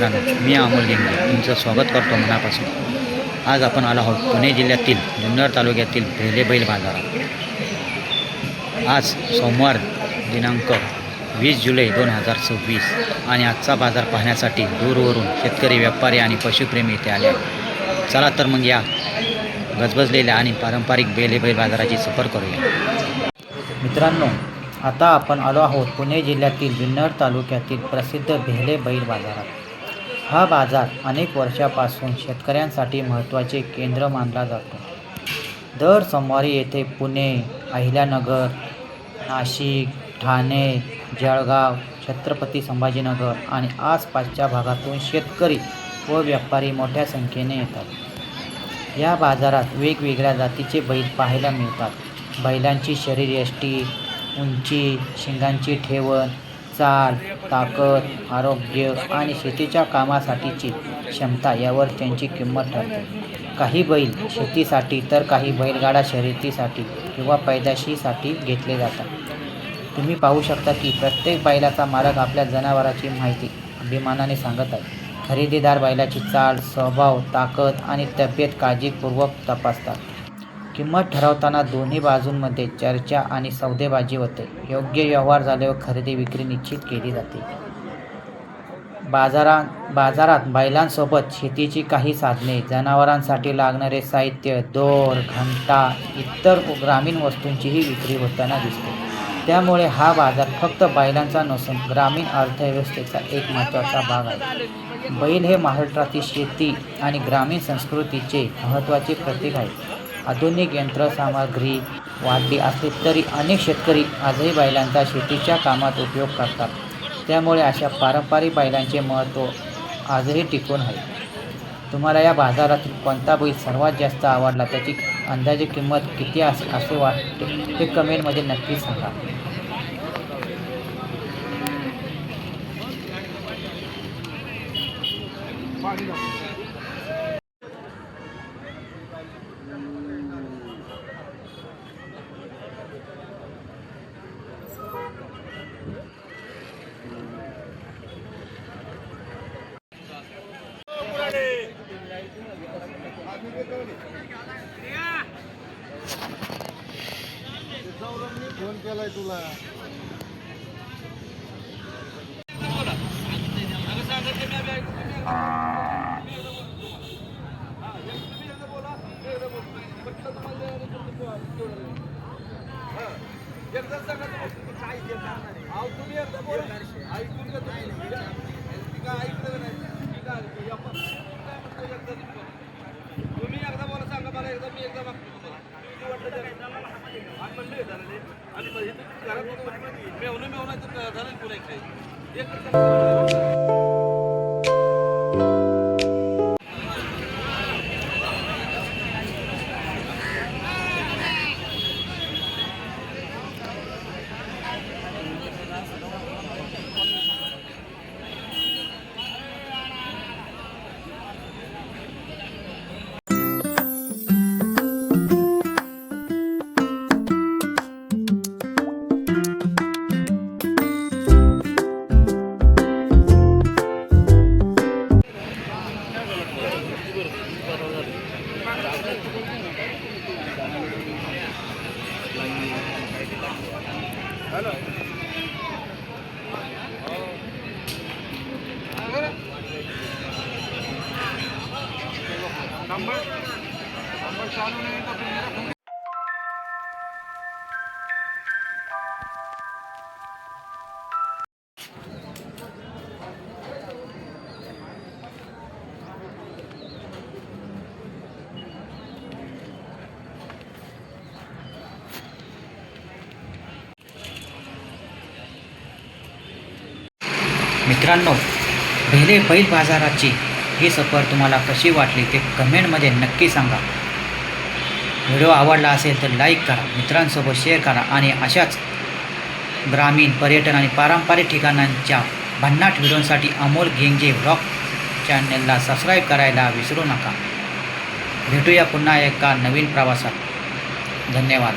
मित्रांनो, मी अमोल गेंगे तुमचं स्वागत करतो मनापासून। आज आपण आलो आहोत पुणे जिल्ह्यातील जुन्नर तालुक्यातील भेले बैल बाजारात। आज सोमवार दिनांक 20 जुलै 2026 आणि आजचा बाजार पाहण्यासाठी दूरवरून शेतकरी, व्यापारी आणि पशुप्रेमी इथे आले आहेत। चला तर मग या गजबजलेल्या आणि पारंपरिक बैल बाजाराची सफर करूया। मित्रांनो, आता आपण आलो आहोत पुणे जिल्ह्यातील जुन्नर तालुक्यातील प्रसिद्ध भेले बैल बाजारात। हा बाजार अनेक वर्षापासून शेतकऱ्यांसाठी महत्त्वाचे केंद्र मानला जातो। दर सोमवारी येथे पुणे, अहिल्यानगर, नाशिक, ठाणे, जळगाव, छत्रपती संभाजीनगर आणि आसपासच्या भागातून शेतकरी व व्यापारी मोठ्या संख्येने येतात। या बाजारात वेगवेगळ्या जातीचे बैल पाहायला मिळतात। बैलांची शरीरयष्टी, उंची, शिंगांची ठेवण, चाल, ताकद, आरोग्य आणि शेतीच्या कामासाठीची क्षमता यावर त्यांची किंमत ठरते। काही बैल शेतीसाठी तर काही बैलगाडा शर्यतीसाठी किंवा पैदाशीसाठी घेतले जातात। तुम्ही पाहू शकता की प्रत्येक बैलाचा मालक आपल्या जनावराची माहिती अभिमानाने सांगत आहे। खरेदीदार बैलाची चाल, स्वभाव, ताकद आणि तब्येत काळजीपूर्वक तपासतात। किंमत ठरवताना दोन्ही बाजूंमध्ये चर्चा आणि सौदेबाजी होते। योग्य व्यवहार झाल्यावर खरेदी विक्री निश्चित केली जाते। बाजारात बैलांसोबत शेतीची काही साधने, जनावरांसाठी लागणारे साहित्य, दोर, घंटा, इतर ग्रामीण वस्तूंचीही विक्री होताना दिसते। त्यामुळे हा बाजार फक्त बैलांचा नसून ग्रामीण अर्थव्यवस्थेचा एक महत्त्वाचा भाग आहे। बैल हे महाराष्ट्रातील शेती आणि ग्रामीण संस्कृतीचे महत्त्वाचे प्रतीक आहे। आधुनिक यंत्रसामग्री वाढली असली तरी अनेक शेतकरी आजही बैलांचा शेतीच्या कामात उपयोग करतात। त्यामुळे अशा पारंपरिक बैलांचे महत्त्व आजही टिकून आहे। तुम्हाला या बाजारातील कोणता बैल सर्वात जास्त आवडला, त्याची अंदाजे किंमत किती असे वाटते ते कमेंटमध्ये नक्की सांगा। फोन केलाय तुला तुम्ही एकदा बोला, सांगा मला एकदा, मी एकदा मागतो नंबर चालू नहीं तो फिर मेरा मित्रांनो, भेले बैल बाजाराची ही सफर तुम्हाला कशी वाटली ते कमेंटमध्ये नक्की सांगा। व्हिडिओ आवडला असेल तर लाईक करा, मित्रांसोबत शेअर करा आणि अशाच ग्रामीण, पर्यटन आणि पारंपरिक ठिकाणांच्या भन्नाट व्हिडिओसाठी अमोल गेंगे ब्लॉग चॅनलला सबस्क्राईब करायला विसरू नका। भेटूया पुन्हा एका नवीन प्रवासात। धन्यवाद।